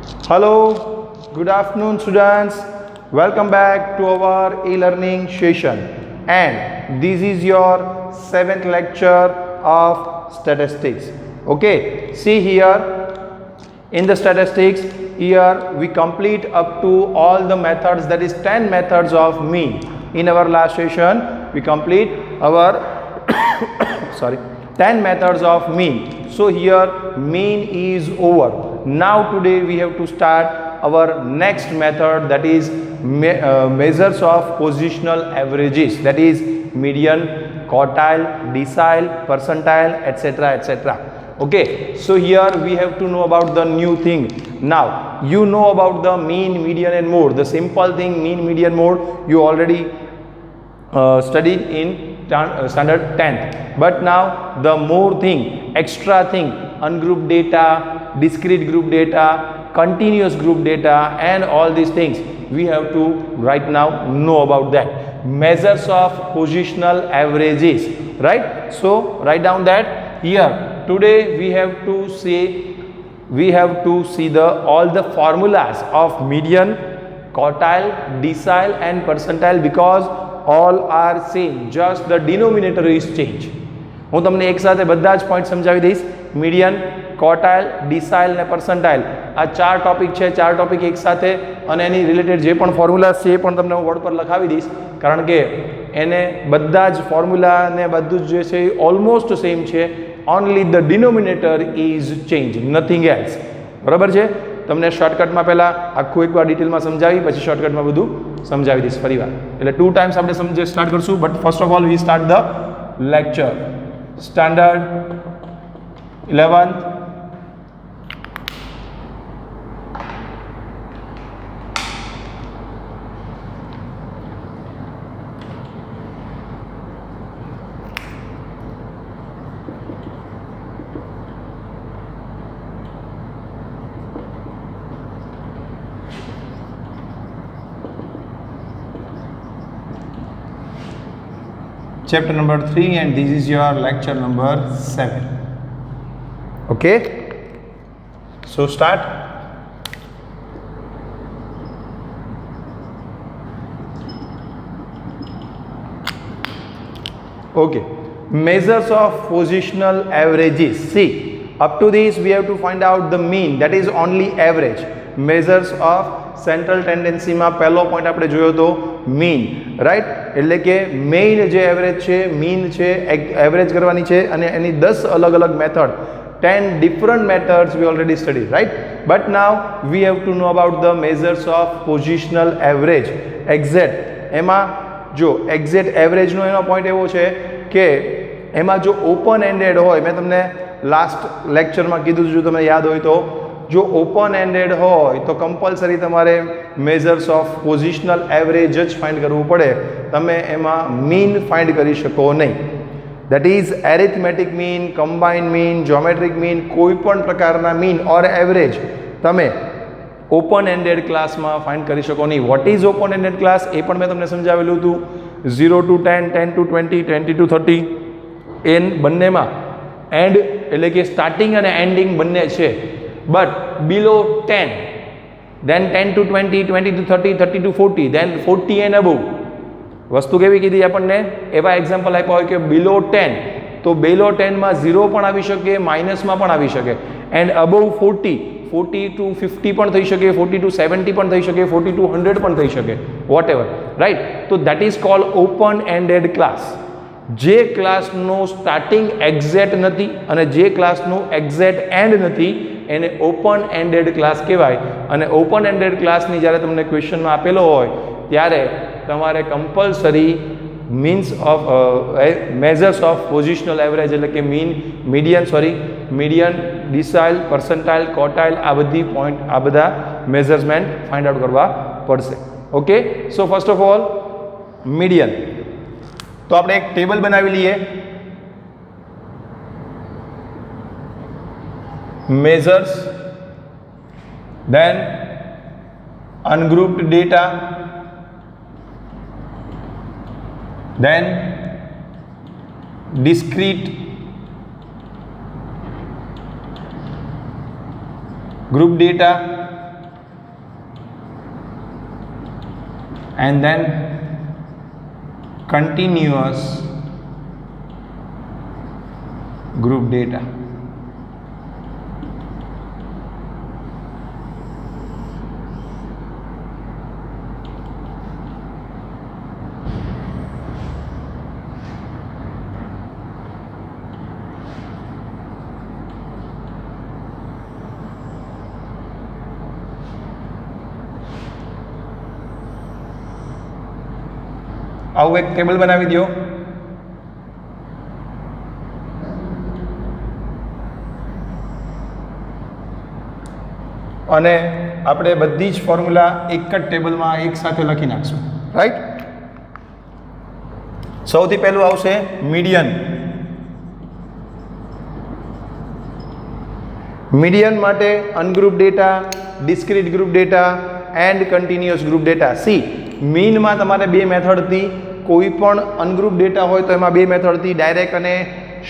Hello, good afternoon, students. Welcome back to our e-learning session. And this is your seventh lecture of statistics. Okay, see here in the statistics, here we complete up to all the methods, that is 10 methods of mean. In our last session, we complete our 10 methods of mean. So here mean is over. Now today we have to start our next method, that is measures of positional averages, that is median, quartile, decile, percentile, etc., etc. Okay, so here we have to know about the new thing. Now you know about the mean, median and mode. The simple thing, mean, median, mode, you already studied in standard 10th. But now the more thing, extra thing, ungrouped data, discrete group data, continuous group data, and all these things we have to right now know about that. Measures of positional averages, right? So write down that here. Today we have to see the all the formulas of median, quartile, decile and percentile, because all are same, just the denominator is change. હું તમને એક સાથે બધા જ point સમજાવી દઈશ. Median, ક્વાર્ટાઇલ, ડિસાઇલ ને percentile, આ ચાર ટોપિક છે. ચાર ટોપિક એક સાથે અને એની રિલેટેડ જે પણ ફોર્મ્યુલાસ છે એ પણ તમને હું બોર્ડ પર લખાવી દઈશ, કારણ કે એને બધા જ ફોર્મ્યુલા ને બધું જ જે છે એ ઓલમોસ્ટ સેમ છે. Only the denominator is change, nothing else. બરાબર છે? તમને શોર્ટકટમાં પહેલાં આખું એકવાર ડિટેલમાં સમજાવી, પછી શોર્ટકટમાં બધું સમજાવી દઈશ ફરીવાર. એટલે 2 ટાઈમ્સ આપણે સ્ટાર્ટ કરશું. But first of all V start the lecture. Standard 11th chapter number 3, and this is your lecture number 7. Okay, so start. Okay, measures of positional averages. See, up to this we have to find out the mean, that is only average. Measures of central ટેન્ડન્સીમાં પહેલો point આપણે જોયો હતો mean, right? એટલે કે main જે average છે, mean છે, એવરેજ કરવાની છે, અને એની 10 અલગ અલગ method, 10 different methods we already studied, right? But now we have to know about the measures of positional average. Exact, એમાં જો એક્ઝેક્ટ એવરેજનો એનો પોઈન્ટ એવો છે કે એમાં જો ઓપન એન્ડેડ હોય, મેં તમને લાસ્ટ લેક્ચરમાં કીધું, જો તમને યાદ હોય તો, જો ઓપન એન્ડેડ હોય તો કમ્પલસરી તમારે મેઝર્સ ઓફ પોઝિશનલ એવરેજ જ ફાઇન્ડ કરવું પડે. તમે એમાં મીન ફાઇન્ડ કરી શકો નહીં. That is arithmetic mean, combined mean, geometric mean, કોઈ પણ પ્રકારના મીન ઓર એવરેજ તમે ઓપન એન્ડેડ ક્લાસમાં ફાઇન્ડ કરી શકો નહીં. What is open ended class એ પણ મેં તમને સમજાવેલું હતું. 0 to 10, 10 to 20, 20 to 30, એન બંનેમાં એન્ડ એટલે કે સ્ટાર્ટિંગ અને એન્ડિંગ બંને છે. But below 10, then 10 to 20, 20 to 30, 30 to 40, then 40 and above. વસ્તુ કેવી કીધી આપણને? એવા એક્ઝામ્પલ આપ્યા હોય કે બિલો 10, તો બિલો 10માં 0 પણ આવી શકે, માઇનસમાં પણ આવી શકે, એન્ડ અબવ 40, 40 to 50 પણ થઈ શકે, 40 to 70 પણ થઈ શકે, 40 to 100 પણ થઈ શકે, વોટ એવર, રાઈટ? તો that is called open ended class. જે ક્લાસનું સ્ટાર્ટિંગ એક્ઝેક્ટ નથી અને જે ક્લાસનું એક્ઝેક્ટ એન્ડ નથી, એને ઓપન એન્ડેડ ક્લાસ કહેવાય. અને ઓપન એન્ડેડ ક્લાસની જ્યારે તમને ક્વેશ્ચનમાં આપેલો હોય ત્યારે તમારે compulsory means of measures of positional average, એટલે કે મીડિયન, ડિસાઇલ, પર્સન્ટાઇલ, ક્વાર્ટાઇલ, આ બધી પોઈન્ટ, આ બધા મેઝર્સમેન્ટ ફાઇન્ડ આઉટ કરવા પડશે. Okay, so first of all median. તો આપણે એક ટેબલ બનાવી લઈએ. measures, then ungrouped data, then discrete group data, and then continuous group data. આવું એક ટેબલ બનાવી દો. અને આપણે બધી જ ફોર્મ્યુલા એક જ ટેબલમાં એક સાથે લખી નાખશું, રાઈટ. સૌથી પહેલું આવશે મીડિયન. મીડિયન માટે ungroup data, discrete group data and continuous group data. સી મીનમાં તમારે બે મેથડ હતી. કોઈ પણ અનગ્રુપ ડેટા હોય તો એમાં બે મેથડ હતી, ડાયરેક્ટ અને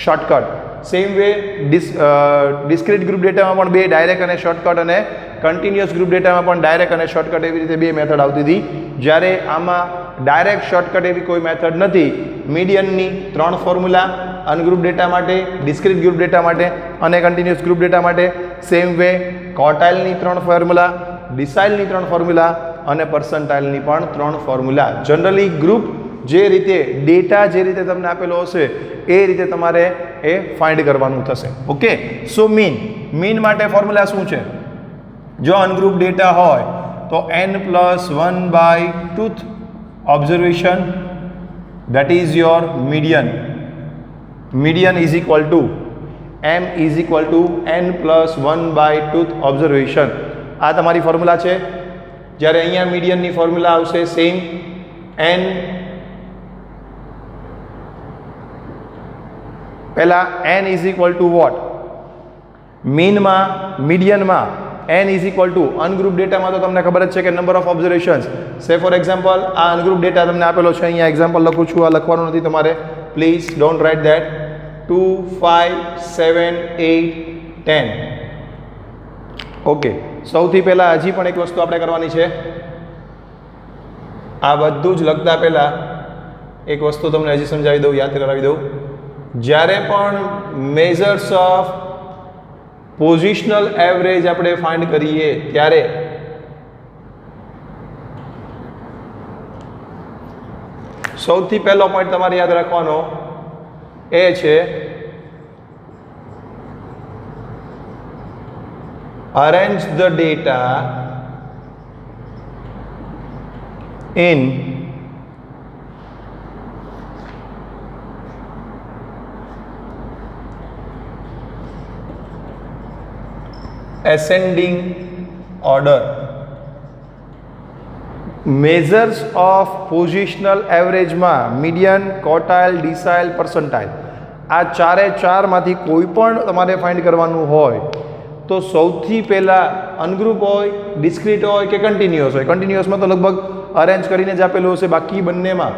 shortcut. Same way discrete group ડેટામાં પણ બે, ડાયરેક્ટ અને શોર્ટકટ, અને કન્ટિન્યુઅસ ગ્રુપ ડેટામાં પણ ડાયરેક્ટ અને શોર્ટકટ, એવી રીતે બે મેથડ આવતી હતી. જ્યારે આમાં ડાયરેક્ટ શોર્ટકટ એવી કોઈ મેથડ નથી. મીડિયનની 3 ફોર્મ્યુલા, અનગ્રુપ ડેટા માટે, ડિસ્ક્રીટ ગ્રુપ ડેટા માટે અને કન્ટિન્યુઅસ ગ્રુપ ડેટા માટે. સેમ વે ક્વોર્ટાઇલની 3 ફોર્મ્યુલા, ડિસાઇલની 3 ફોર્મ્યુલા અને પર્સન્ટાઇલની પણ 3 ફોર્મ્યુલા. જનરલી ગ્રુપ જે રીતે ડેટા જે રીતે તમને આપેલો હશે એ રીતે તમારે એ ફાઇન્ડ કરવાનું થશે. ઓકે, સો મીન માટે ફોર્મ્યુલા શું છે? જો અનગ્રુપ ડેટા હોય તો n+1/2th observation, that is your median. Median is equal to m is equal to n+1/2th observation. આ તમારી ફોર્મ્યુલા છે. જ્યારે અહીંયા મીડિયનની ફોર્મ્યુલા આવશે સેમ n, પહેલા n is equal to what? મીનમાં, મીડિયનમાં n is equal to, ungroup ડેટામાં તો તમને ખબર જ છે કે number of observations. Say for example આ અનગ્રુપ ડેટા તમને આપેલો છે, અહીંયા એક્ઝામ્પલ લખું છું, આ લખવાનું નથી તમારે, please don't write that. 2, 5, 7, 8, 10. Okay, સૌથી પહેલાં હજી પણ એક વસ્તુ આપણે કરવાની છે. આ બધું જ લખતા પહેલાં એક વસ્તુ તમને હજી સમજાવી દઉં, યાદ કરાવી દઉં. જ્યારે પણ મેઝર્સ ઓફ પોઝિશનલ એવરેજ આપણે ફાઇન્ડ કરીએ ત્યારે સૌથી પહેલો પોઈન્ટ તમારે યાદ રાખવાનો એ છે arrange the data in ascending order. Measures of positional એવરેજમાં મીડિયન, ક્વોર્ટાઇલ, ડિસાઇલ, પર્સન્ટાઇલ, આ ચારે ચારમાંથી કોઈ પણ તમારે ફાઇન્ડ કરવાનું હોય તો સૌથી પહેલાં અનગ્રુપ હોય, ડિસ્ક્રીટ હોય કે કન્ટિન્યુઅસ હોય. કન્ટિન્યુઅસમાં તો લગભગ અરેન્જ કરીને જ આપેલું હશે. બાકી બંનેમાં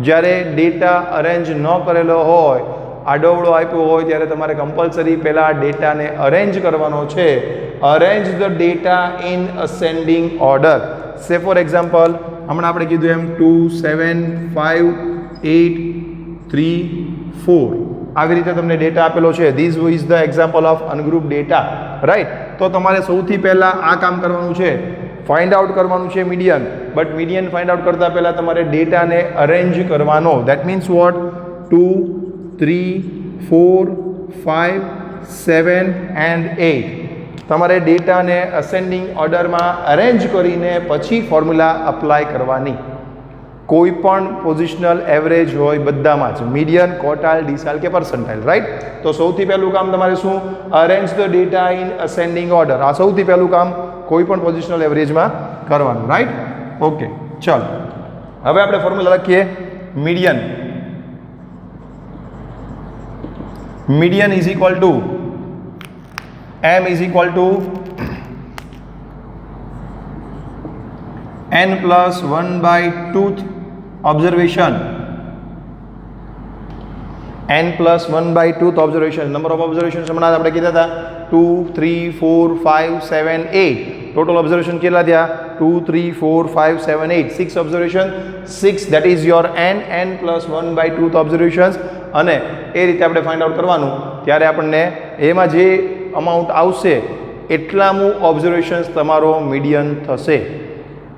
જ્યારે ડેટા અરેન્જ ન કરેલો હોય, આડોવડો આપ્યો હોય, ત્યારે તમારે કમ્પલસરી પહેલાં ડેટાને અરેન્જ કરવાનો છે. Arrange the data in ascending order. સે ફોર એક્ઝામ્પલ હમણાં આપણે કીધું એમ 2, 7, 5, 8, 3, 4 આવી રીતે તમને ડેટા આપેલો છે. This is the example of ungroup data, right. તો તમારે સૌથી પહેલાં આ કામ કરવાનું છે, ફાઇન્ડ આઉટ કરવાનું છે median. But median find out કરતાં પહેલાં તમારે ડેટાને અરેન્જ કરવાનો. That means what? 2, 3, 4, 5, 7 એન્ડ 8. તમારે ડેટાને અસેન્ડિંગ ઓર્ડરમાં અરેન્જ કરીને પછી ફોર્મ્યુલા અપ્લાય કરવાની. કોઈ પણ પોઝિશનલ એવરેજ હોય બધામાં જ, મીડિયન, ક્વોર્ટાઇલ, ડિસાઇલ કે પર્સન્ટાઇલ, રાઈટ. તો સૌથી પહેલું કામ તમારે શું? Arrange the data in ascending order. આ સૌથી પહેલું કામ કોઈ પણ પોઝિશનલ એવરેજમાં કરવાનું, રાઈટ. ઓકે, ચાલો હવે આપણે ફોર્મ્યુલા લખીએ. Median, median is equal two m is equal to n+1/2th observation. n+1/2th observation. Number of observation હમણાં આપણે કીધા હતા 2, 3, 4, 5, 7, 8. ટોટલ ઓબ્ઝર્વેશન કેટલા થયા? 2 3 4 5 7 8 6 observation. 6 that is your n plus 1 by 2 observations. અને એ રીતે આપણે ફાઇન્ડ આઉટ કરવાનું, ત્યારે આપણને એમાં જે અમાઉન્ટ આવશે એટલામું ઓબ્ઝર્વેશન્સ તમારો મીડિયન થશે.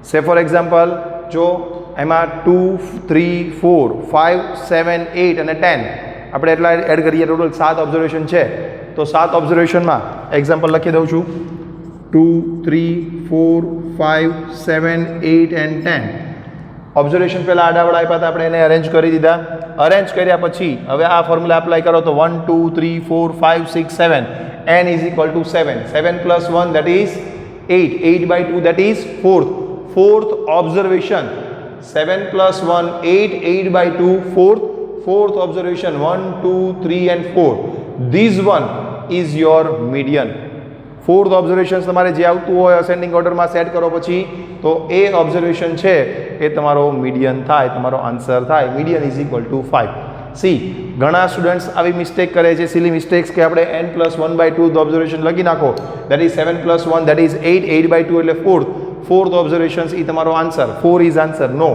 સે ફોર એક્ઝામ્પલ, જો એમાં 2 3 4 5 7 8 અને 10 આપણે એટલા એડ કરીએ, ટોટલ 7 ઓબ્ઝર્વેશન છે. તો 7 ઓબ્ઝર્વેશનમાં એક્ઝામ્પલ લખી દઉં છું. 2 3 4 5 7 8 એન્ડ 10 ઓબ્ઝર્વેશન પહેલાં આડાવડા આપ્યા હતા, આપણે એને અરેન્જ કરી દીધા. અરેન્જ કર્યા પછી હવે આ ફોર્મ્યુલા એપ્લાય કરો તો 1 2 3 4 5 6 7 n is equal to 7. 7 plus 1 that is 8. 8 by 2 that is 4th. Fourth observation. 7 plus 1 8. 8 by 2 4th. Fourth observation 1 2 3 and 4. This one is your median. Fourth observation તમારે જે આવતું હોય અસેન્ડિંગ ઓર્ડરમાં સેટ કરો પછી, તો એ ઓબ્ઝર્વેશન છે એ તમારો મીડિયન થાય, તમારો આન્સર થાય. Median is equal two 5. C, ઘણા સ્ટુડન્ટ્સ આવી મિસ્ટેક કરે છે, સિલી મિસ્ટેક્સ, કે આપણે n પ્લસ 1 બાય 2 ઓબ્ઝર્વેશન લખી નાખો, that is 7 plus 1 that is 8. 8 by 2 એટલે ફોર્થ ઓબ્ઝર્વેશન એ તમારો answer. 4 is answer. No,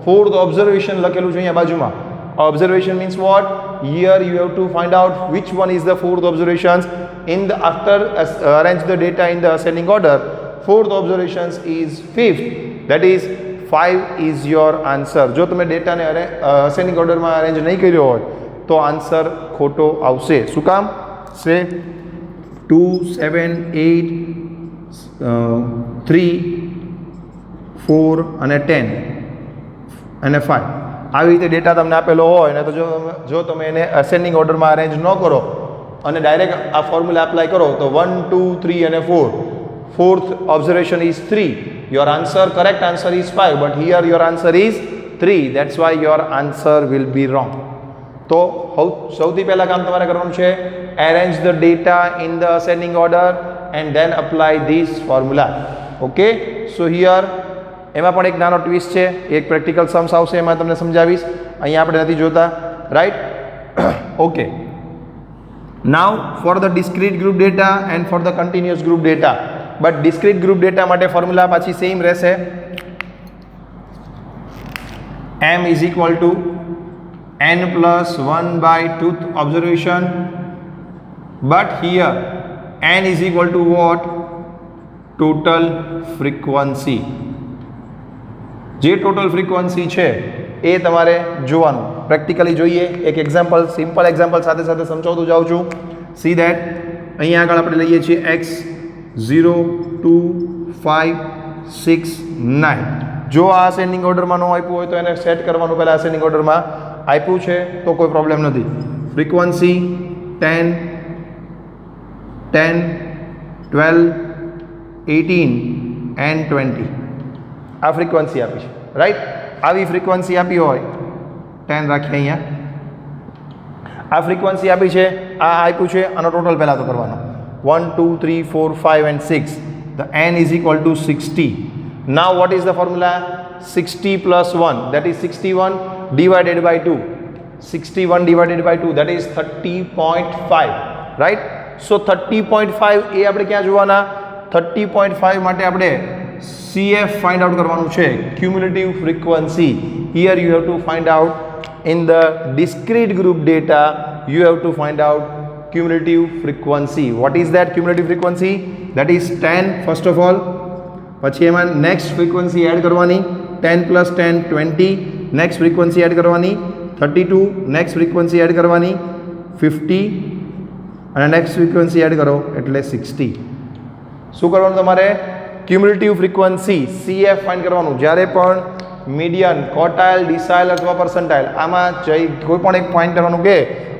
fourth observation લખેલું છે અહીંયા બાજુમાં. Observation means what? Here you have to find out which one is the fourth observations in the after arrange the data in the ascending order. Fourth observations is fifth, that is 5 is your answer. જો તમે ડેટાને ascending order માં arrange નહીં કર્યો હોય તો answer ખોટો આવશે. શું કામ? સે 2 7 8 3 4 અને 10 અને 5 આવી રીતે ડેટા તમને આપેલો હોય ને, તો જો તમે એને અસેન્ડિંગ ઓર્ડરમાં અરેન્જ ન કરો અને ડાયરેક્ટ આ ફોર્મ્યુલા એપ્લાય કરો તો 1 2 3 અને 4. Fourth observation is 3. Your answer, correct answer is 5, but here your answer is 3. That's why your answer will be wrong. તો સૌથી પહેલાં કામ તમારે કરવાનું છે, arrange the data in the ascending order and then apply this formula. Okay, so here એમાં પણ એક નાનો ટ્વિસ્ટ છે, એક પ્રેક્ટિકલ सम्स આવશે, એમાં તમને સમજાવીશ. અહીંયા આપણે નથી જોતા, right? Okay, now for the discrete group data and for the continuous group data. But discrete group data માટે ફોર્મ્યુલા પાછી સેમ રહેશે. m is equal to n plus 1 by 2th observation, but here n is equal to what? Total frequency. જે total frequency છે એ તમારે જોવાનું, practically જોઈએ. એક એક્ઝામ્પલ, સિમ્પલ એક્ઝામ્પલ સાથે સાથે સમજાવતું જાઉં છું. સી દેટ અહીંયા આગળ આપણે લઈએ છીએ x 0 2 5 6 9. જો આ અસેન્ડિંગ ઓર્ડરમાં ન આપ્યું હોય તો એને સેટ કરવાનું. પહેલાં અસેન્ડિંગ ઓર્ડરમાં આપ્યું છે તો કોઈ પ્રોબ્લેમ નથી. ફ્રીક્વન્સી 10 10 12 18 એન્ડ 20 આ ફ્રીક્વન્સી આપી છે, રાઈટ? આવી ફ્રીક્વન્સી આપી હોય, 10 રાખીએ અહીંયા, આ ફ્રીક્વન્સી આપી છે, આ આપ્યું છે, આનો ટોટલ પહેલાં તો કરવાનો 1 2 3 4 5 and 6. The n is equal to 60. Now what is the formula? 60 plus 1, that is 61 divided by 2. 61 divided by 2, that is 30.5, right? So 30.5 એ આપણે ક્યાં જોવાના? 30.5 માટે આપણે CF find out કરવાનું છે, cumulative frequency. Here you have to find out in the discrete group data, you have to find out cumulative frequency. What is that cumulative frequency? That is 10 first of all. પછી એમાં next frequency add કરવાની, 10 plus 10 20. next frequency add કરવાની 32. next frequency add કરવાની 50 અને next frequency add કરો એટલે 60. શું કરવાનું તમારે? ક્યુમ્યુલેટિવ ફ્રીક્વન્સી CF ફાઇન્ડ કરવાનું. જ્યારે પણ મીડિયન, ક્વોર્ટાઇલ, ડિસાઇલ અથવા પર્સન્ટાઇલ આમાં જઈ કોઈ પણ એક ફાઇન્ડ કરવાનું કે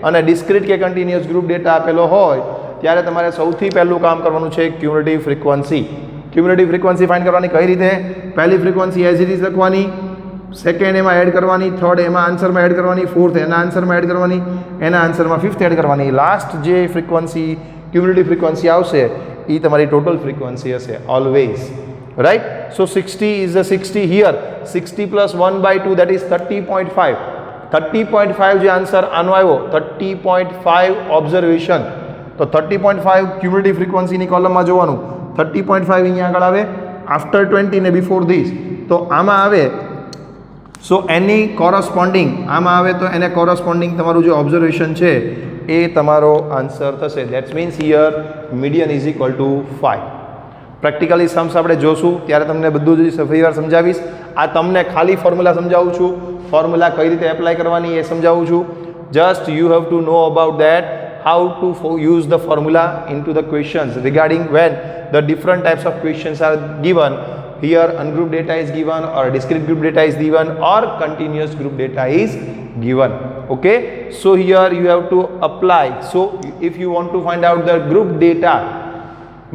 અને ડિસ્ક્રીટ કે કન્ટિન્યુઅસ ગ્રુપ ડેટા આપેલો હોય ત્યારે તમારે સૌથી પહેલું કામ કરવાનું છે cumulative frequency. Cumulative frequency find કરવાની કઈ રીતે? પહેલી ફ્રીક્વન્સી એઝ ઇટ ઇઝ લખવાની, સેકન્ડ એમાં એડ કરવાની, થર્ડ એમાં આન્સરમાં એડ કરવાની, ફોર્થ એના આન્સરમાં એડ કરવાની, એના આન્સરમાં ફિફ્થ એડ કરવાની. લાસ્ટ જે ફ્રીક્વન્સી ક્યુમ્યુલેટિવ ફ્રીક્વન્સી આવશે એ તમારી ટોટલ ફ્રીક્વન્સી હશે always, right? So 60 is the 60 here. 60 plus 1 by 2 that is 30.5. 30.5 જે આન્સર આનો આવ્યો 30.5 ઓબ્ઝર્વેશન. તો 30.5 ક્યુમ્યુલેટિવ ફ્રીક્વન્સીની કોલમમાં જોવાનું. 30.5 અહીંયા આગળ આવે, આફ્ટર 20 ને બિફોર ધીસ તો આમાં આવે. સો એની કોરસ્પોન્ડિંગ આમાં આવે તો એને કોરસ્પોન્ડિંગ તમારું જે ઓબ્ઝર્વેશન છે એ તમારો આન્સર થશે. That's means here median is equal two 5. Practically Sam's આપણે જોશું ત્યારે તમને બધું જ ફરી વાર સમજાવીશ. આ તમને ખાલી ફોર્મ્યુલા સમજાવું છું, ફોર્મ્યુલા કઈ રીતે એપ્લાય કરવાની એ સમજાવું છું. Just you have to know about that how to use the formula into the questions regarding when the different types of questions are given. Here ungrouped data is given, or discrete group data is given, or continuous group data is given. Okay, so here you have to apply. So if you want to find out the group data,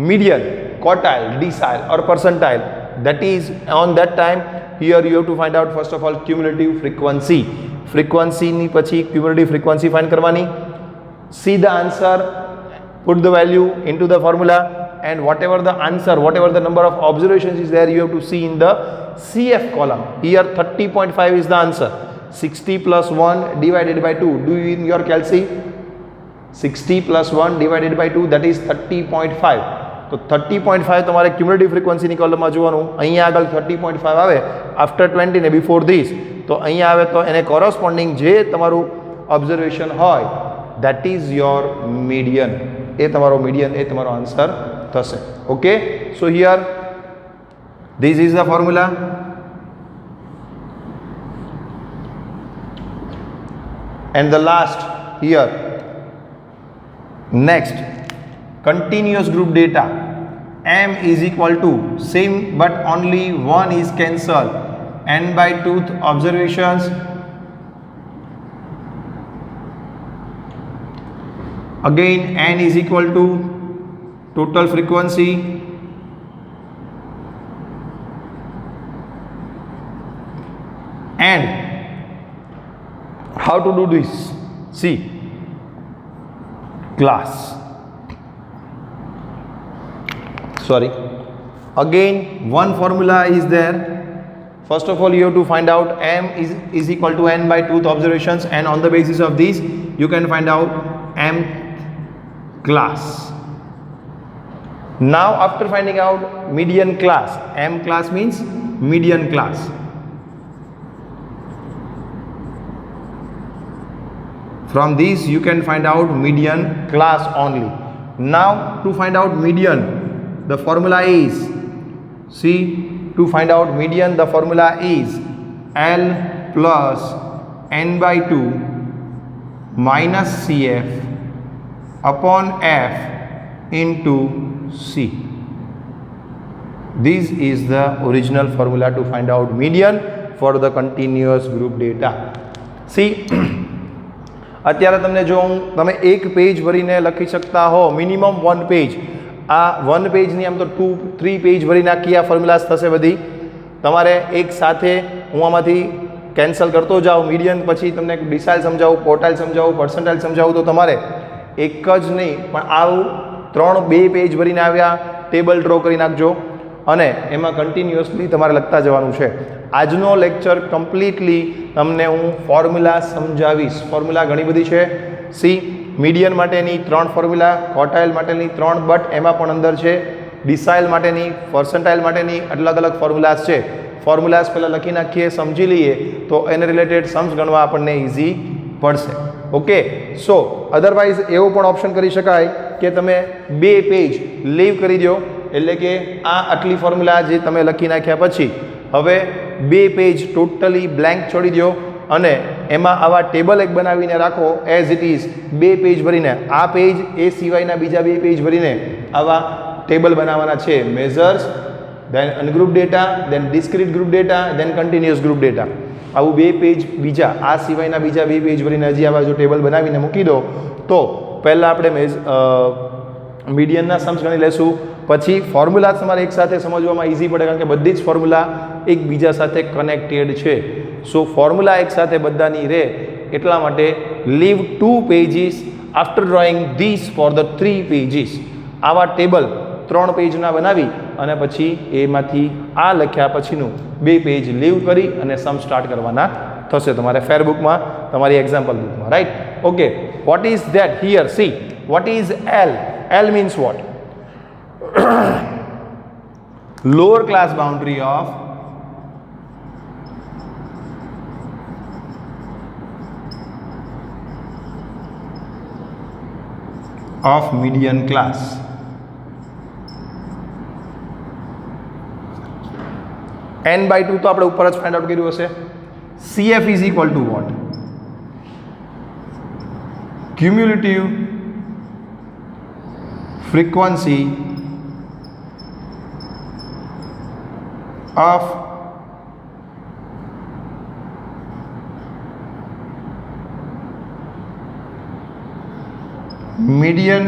median, quartile, decile or percentile, that is on that time here you have to find out first of all cumulative frequency. Frequency ની પછી cumulative frequency find કરવાની. See the answer, put the value into the formula, and whatever the answer, whatever the number of observations is there, you have to see in the CF column. Here 30.5 is the answer. 60 plus 1 divided by 2. Do you in your calci? 60 plus 1 divided by 2, that is 30.5. તો 30.5 તમારે cumulative ફ્રીક્વન્સીની કોલમમાં જોવાનું. અહીંયા આગળ 30.5 આવે after 20 ને before this, તો અહીંયા આવે તો એને કોરસ્પોન્ડિંગ જે તમારું ઓબ્ઝર્વેશન હોય that is your median. એ તમારો median, એ તમારો આન્સર થશે. Okay, so here this is the formula. And the last here, next, continuous group data. M is equal to same but only one is cancelled. N by 2 observations. Again n is equal to total frequency and how to do this? See, class, sorry, again one formula is there. First of all you have to find out m is equal to n by 2th observations, and on the basis of this you can find out m class. Now after finding out median class, m class means median class. From this you can find out median class only. Now to find out median, the formula is, see, to find out median the formula is L plus n by 2 minus CF upon F into C. This is the original formula to find out median for the continuous group data. See, અત્યારે તમને જો તમે એક page ભરીને લખી શકતા હો, minimum 1 page, આ 1 પેજની આમ તો 2-3 પેજ ભરી નાખી આ ફોર્મ્યુલાસ થશે બધી. તમારે એક સાથે હું આમાંથી કેન્સલ કરતો જાઉં, મીડિયન પછી તમને ડિસાઇલ સમજાવું, ક્વોર્ટાઇલ સમજાવું, પર્સન્ટાઇલ સમજાવું, તો તમારે એક જ નહીં પણ આવું 3-2 પેજ ભરીને આવ્યા ટેબલ ડ્રો કરી નાખજો અને એમાં કન્ટિન્યુઅસલી તમારે લખતા જવાનું છે. આજનો લેક્ચર કમ્પ્લીટલી તમને હું ફોર્મ્યુલા સમજાવીશ. ફોર્મ્યુલા ઘણી બધી છે. સી, મીડિયન માટેની 3 ફોર્મ્યુલા, ક્વોર્ટાઇલ માટેની 3, બટ એમાં પણ અંદર છે ડિસાઇલ માટેની, પર્સન્ટાઇલ માટેની અલગ અલગ ફોર્મ્યુલાસ છે. ફોર્મ્યુલાસ પહેલાં લખી નાખીએ, સમજી લઈએ તો એને રિલેટેડ સમ્સ ગણવા આપણને ઇઝી પડશે. ઓકે, સો અધરવાઇઝ એવો પણ ઓપ્શન કરી શકાય કે તમે 2 પેજ લીવ કરી દો, એટલે કે આ આટલી ફોર્મ્યુલા જે તમે લખી નાખ્યા પછી હવે 2 પેજ ટોટલી બ્લેન્ક છોડી દો અને એમાં આવા ટેબલ એક બનાવીને રાખો એઝ ઇટ ઇઝ. 2 પેજ ભરીને આ પેજ એ સિવાયના બીજા 2 પેજ ભરીને આવા ટેબલ બનાવવાના છે. મેઝર્સ, દેન અનગ્રુપ ડેટા, દેન ડિસ્ક્રીટ ગ્રુપ ડેટા, દેન કન્ટિન્યુઅસ ગ્રુપ ડેટા. આવું 2 પેજ બીજા આ સિવાયના બીજા 2 પેજ ભરીને હજી આવા જો ટેબલ બનાવીને મૂકી દો તો પહેલાં આપણે મીડિયનના સમ્સ ગણી લેશું, પછી ફોર્મ્યુલા તમારે એકસાથે સમજવામાં ઇઝી પડે કારણ કે બધી જ ફોર્મ્યુલા એકબીજા સાથે કનેક્ટેડ છે. સો ફોર્મ્યુલા એકસાથે બધાની રહે એટલા માટે leave 2 pages after drawing this for the 3 pages. આવા ટેબલ 3 પેજના બનાવી અને પછી એમાંથી આ લખ્યા પછીનું 2 પેજ લીવ કરી અને સમ સ્ટાર્ટ કરવાના થશે તમારે ફેર બુકમાં, તમારી એક્ઝામ્પલ બુકમાં, right? Okay, what is that here? C, what is L? L means what? lower class boundary of median class. n by 2 તો આપણે ઉપર જ ફાઇન્ડ આઉટ કર્યું હશે. CF is equal to what? Cumulative frequency of median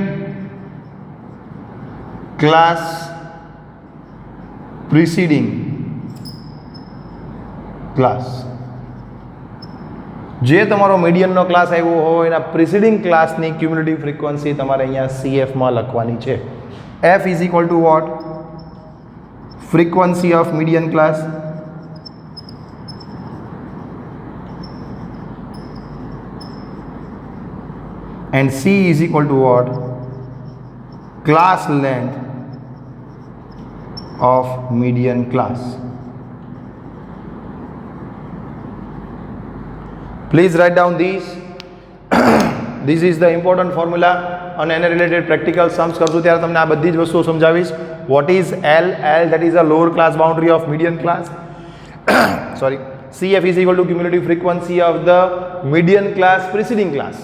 class preceding class. જે તમારો મીડિયનનો class આવ્યો હોય એના પ્રિસીડિંગ ક્લાસની ક્યુમ્યુલેટિવ ફ્રીક્વન્સી તમારે અહીંયા CFમાં લખવાની છે. F is equal to what? Frequency of median class and C is equal to what? Class length of median class. Please write down these. This is the important formula અને એને related practical Sam's કરશું ત્યારે તમને આ બધી જ વસ્તુઓ સમજાવીશ. What is L? L that is a lower class boundary of median class. Sorry. CF is equal to cumulative frequency of the median class preceding class.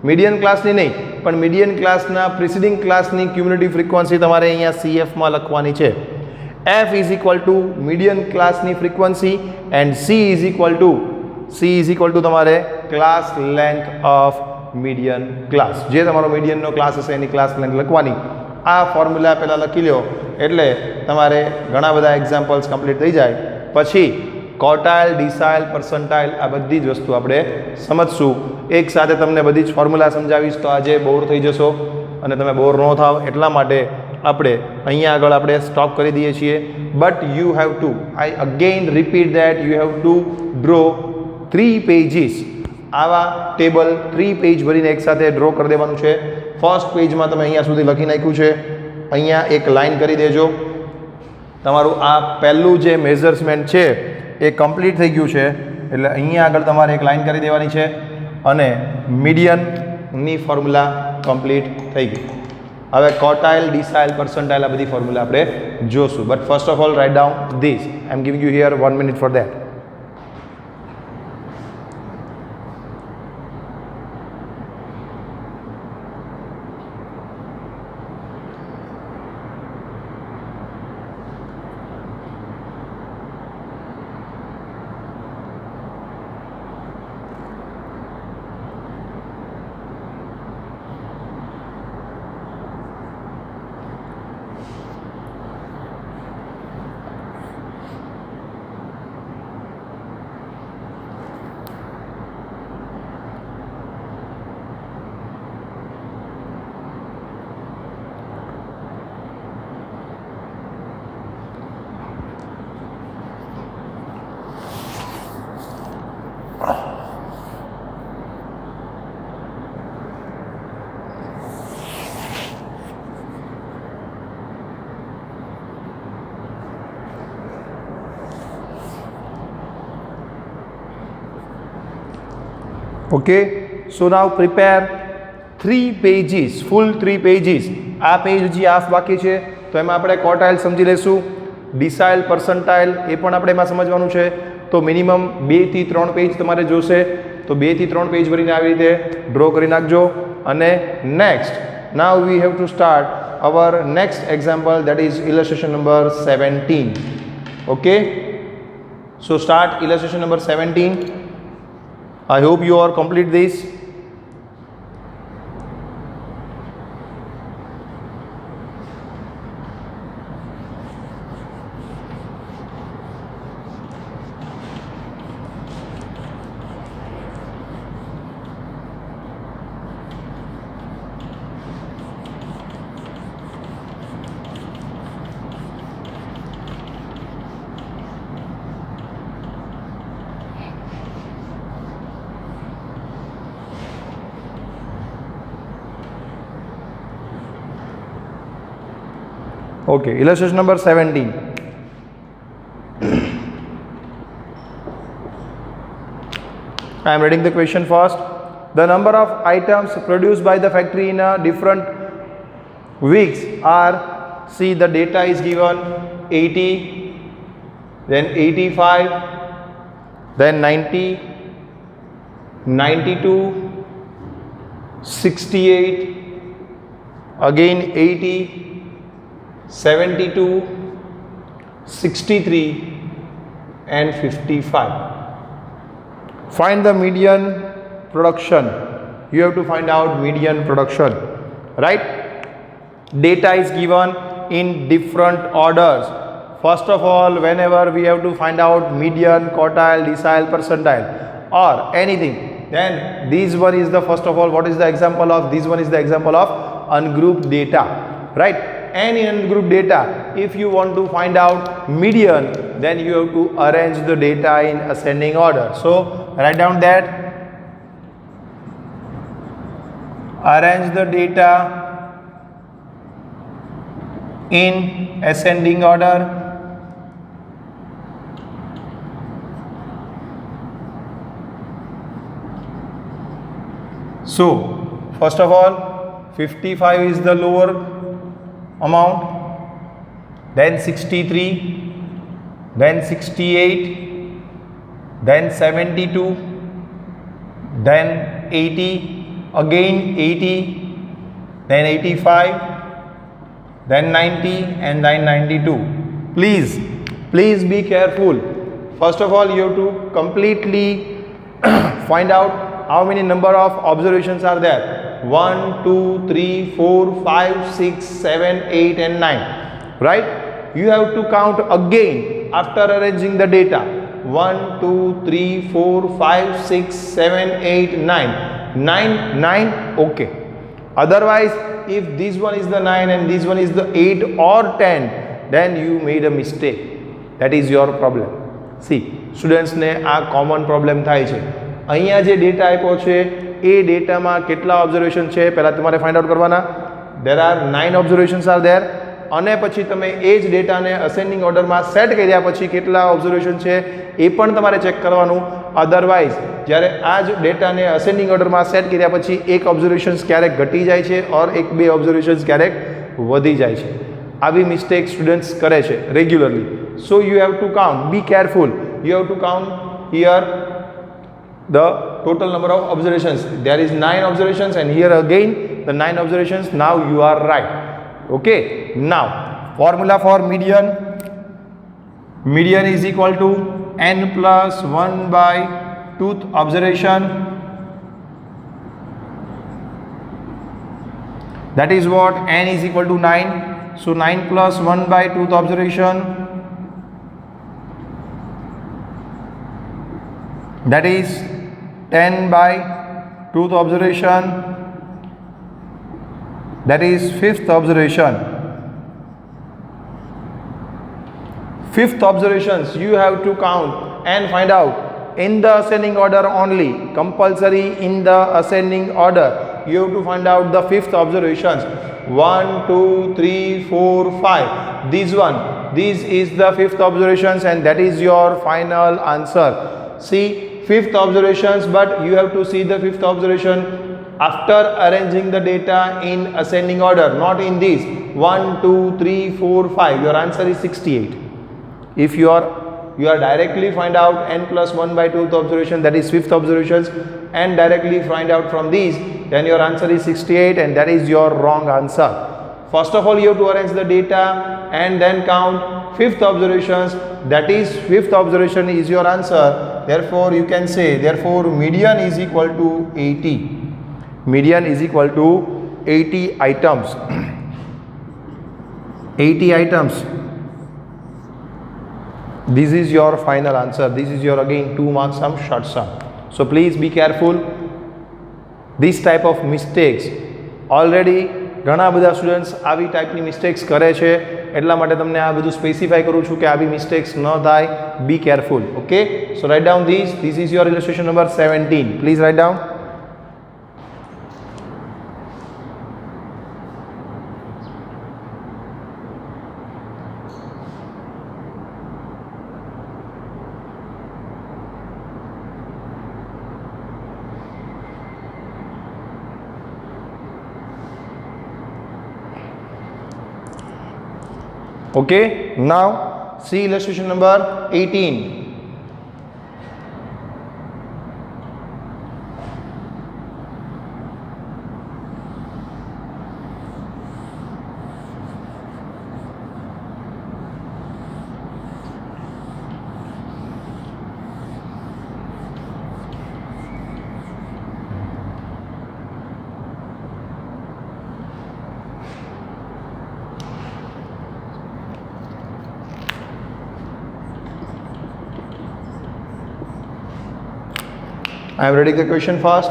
Median ક્લાસની નહીં પણ મીડિયન ક્લાસના પ્રિસીડિંગ ક્લાસની ક્યુમ્યુલેટિવ ફ્રીક્વન્સી તમારે અહીંયા CFમાં લખવાની છે. F is equal to median ક્લાસની frequency and C is equal to તમારે class length of median class. જે તમારો મીડિયનનો ક્લાસ હશે એની ક્લાસ લેન્થ લખવાની. આ ફોર્મ્યુલા પહેલાં લખી લો એટલે તમારે ઘણા બધા એક્ઝામ્પલ્સ કમ્પ્લીટ થઈ જાય. પછી ક્વોર્ટાઇલ, ડિસાઇલ, પર્સન્ટાઇલ આ બધી જ વસ્તુ આપણે સમજશું. એક સાથે તમને બધી જ ફોર્મ્યુલા સમજાવીશ તો આજે બોર થઈ જશો અને તમે બોર ન થાવ એટલા માટે આપણે અહીંયા આગળ આપણે સ્ટોપ કરી દઈએ છીએ. But you have to, I again repeat that, you have to draw 3 pages. આવા ટેબલ 3 પેજ ભરીને એકસાથે ડ્રો કરી દેવાનું છે. ફર્સ્ટ પેજમાં તમે અહીંયા સુધી લખી નાખ્યું છે, અહીંયા એક લાઇન કરી દેજો. તમારું આ પહેલું જે મેઝર્સમેન્ટ છે એ કમ્પ્લીટ થઈ ગયું છે એટલે અહીંયા આગળ તમારે એક લાઇન કરી દેવાની છે અને મીડિયનની ફોર્મ્યુલા કમ્પ્લીટ થઈ ગઈ. હવે ક્વોર્ટાઇલ, ડિસાઇલ, પર્સન્ટાઇલ આ બધી ફોર્મ્યુલા આપણે જોશું. But first of all right down this. I am giving you hear 1 minute for that. Okay, so now prepare 3 pages, full 3 pages. આ પેજ હજી હાફ બાકી છે તો એમાં આપણે ક્વોર્ટાઇલ સમજી લઈશું. ડિસાઇલ, પર્સન્ટાઇલ એ પણ આપણે એમાં સમજવાનું છે. તો મિનિમમ 2 થી 3 પેજ તમારે જોશે તો 2 થી 3 પેજ ભરીને આવી રીતે ડ્રો કરી નાખજો. અને next, now we have to start our next example, that is illustration number 17. Okay, so start illustration number 17. I hope you all complete this. Okay, illustration number 17. I am reading the question first. The number of items produced by the factory in a different weeks are, see the data is given 80, then 85, then 90, 92, 68, again 80, 72, 63 and 55. Find the median production. You have to find out median production, right? Data is given in different orders. First of all, whenever we have to find out median, quartile, decile, percentile or anything, then this one is the first of all, what is the example of? This one is the example of ungrouped data, right? And in ungrouped data, if you want to find out median, then you have to arrange the data in ascending order. So write down that. Arrange the data in ascending order. So first of all, 55 is the lower amount, then 63, then 68, then 72, then 80, again 80, then 85, then 90 and then 92. Please be careful. First of all, you have to completely find out how many number of observations are there. 1, 2, 3, 4, 5, 6, 7, 8 and 9. Right? You have to count again after arranging the data. 1, 2, 3, 4, 5, 6, 7, 8, 9. 9, okay. Otherwise, if this one is the 9 and this one is the 8 or 10, then you made a mistake. That is your problem. See, students ne a common problem થાય છે. અહીંયા જે data આપ્યો છે એ ડેટામાં કેટલા observation છે પહેલા તમારે ફાઇન્ડ આઉટ કરવાના. There are 9 observations are there. અને પછી તમે એ જ ડેટાને અસેન્ડિંગ ઓર્ડરમાં સેટ કર્યા પછી કેટલા ઓબ્ઝર્વેશન છે એ પણ તમારે ચેક કરવાનું. અધરવાઇઝ જ્યારે આ જ ડેટાને અસેન્ડિંગ ઓર્ડરમાં સેટ કર્યા પછી એક ઓબ્ઝર્વેશન્સ ક્યારેક ઘટી જાય છે ઓર એક બે ઓબ્ઝર્વેશન્સ ક્યારેક વધી જાય છે. આવી મિસ્ટેક સ્ટુડન્ટ્સ કરે છે regularly. So you have to count, be careful. You have to count here the total number of observations. There is 9 observations and here again the 9 observations. Now you are right. Okay, now formula for median. Median is equal to n plus 1 by 2th observation. That is what? N is equal to 9. So 9 plus 1 by 2th observation, that is 10 by 2th observation, that is 5th observation. 5th observations you have to count and find out in the ascending order only. Compulsory in the ascending order you have to find out the 5th observations. 1, 2, 3, 4, 5. This one, this is the 5th observations and that is your final answer. See, 5th observations, but you have to see the 5th observation after arranging the data in ascending order, not in this 1, 2, 3, 4, 5. Your answer is 68. If you are directly find out n plus 1 by 2th observation, that is 5th observations, and directly find out from these, then your answer is 68 and that is your wrong answer. First of all, you have to arrange the data and then count 5th observations. That is 5th observation is your answer. Therefore, you can say, therefore, median is equal to 80. Median is equal to 80 items. 80 items. This is your final answer. This is your again 2 mark sum, short sum. So please be careful. This type of mistakes already ઘણા બધા students આવી ટાઈપની mistakes કરે છે, એટલા માટે તમને આ બધું સ્પેસિફાઈ કરું છું કે આવી મિસ્ટેક્સ ન થાય. Be careful. Okay, so write down this is your illustration number 17. Please write down. Okay, now see illustration number 18. I am reading the question first.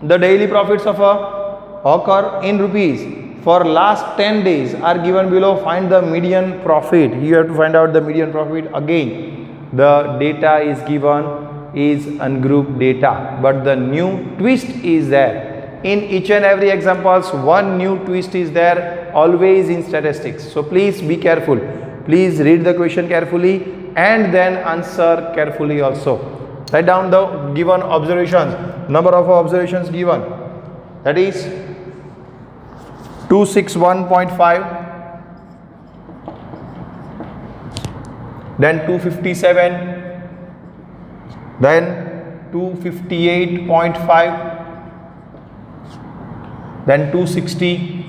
The daily profits of a hawker in rupees for last 10 days are given below. Find the median profit. You have to find out the median profit. Again, the data is given is ungrouped data, but the new twist is there. In each and every examples, one new twist is there always in statistics. So please be careful. Please read the question carefully and then answer carefully also. Write down the given observations, number of observations given, that is 261.5, then 257, then 258.5, then 260,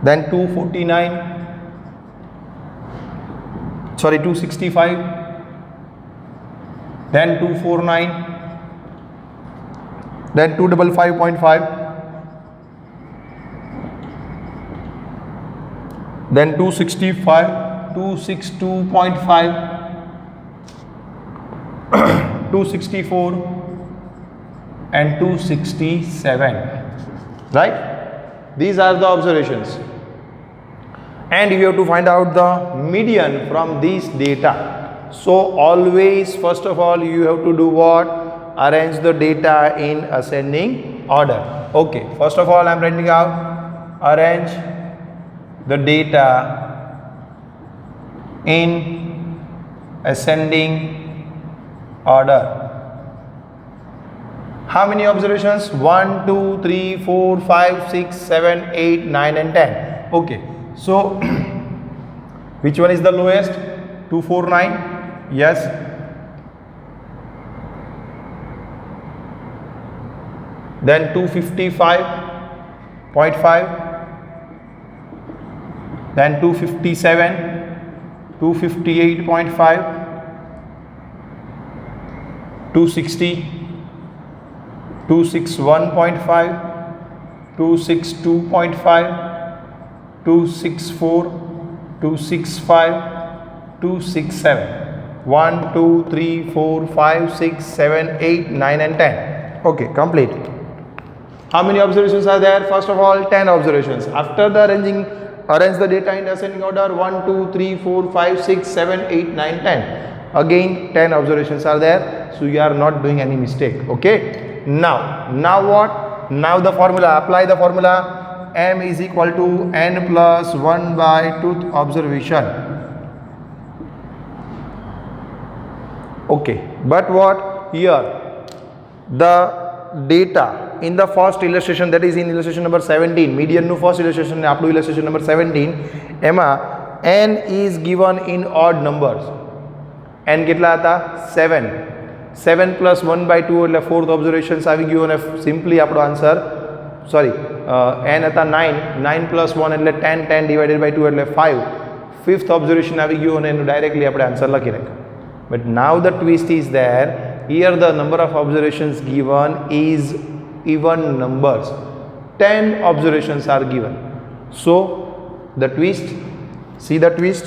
then 249, sorry 265, then 249, then 255.5, then 265, 262.5, 264 and 267, right? These are the observations, and you have to find out the median from these data. So always first of all you have to do what? Arrange the data in ascending order. Okay, first of all I am writing out arrange the data in ascending order. How many observations? 1, 2, 3, 4, 5, 6, 7, 8, 9 and 10. Okay, so which one is the lowest? 249. Yes. Then 255.5, then 257, 258.5, 260, 261.5, 262.5, 264, 265, 267. 1, 2, 3, 4, 5, 6, 7, 8, 9 and 10. Okay, complete. How many observations are there? First of all 10 observations. After the arrange the data in ascending order. 1, 2, 3, 4, 5, 6, 7, 8, 9, 10. Again 10 observations are there. So you are not doing any mistake. Okay. Now what? Now the formula. Apply the formula. M is equal to n plus 1 by 2th observation. Okay, but what here the data in the first illustration, that is in illustration number 17, median nu first illustration up to illustration number 17, એમાં n is given in odd numbers. n કેટલા હતા? 7. 7 plus 1 by 2 એટલે fourth observations આવી ગયું અને simply આપણો answer sorry n હતા 9. 9 plus 1 એટલે 10. 10 divided by 2 એટલે 5. fifth observation આવી ગયું અને એનું ડાયરેક્ટલી આપણે આન્સર લખી નાખ્યો. But now the twist is there. Here the number of observations given is even numbers. 10 observations are given. So the twist, see the twist.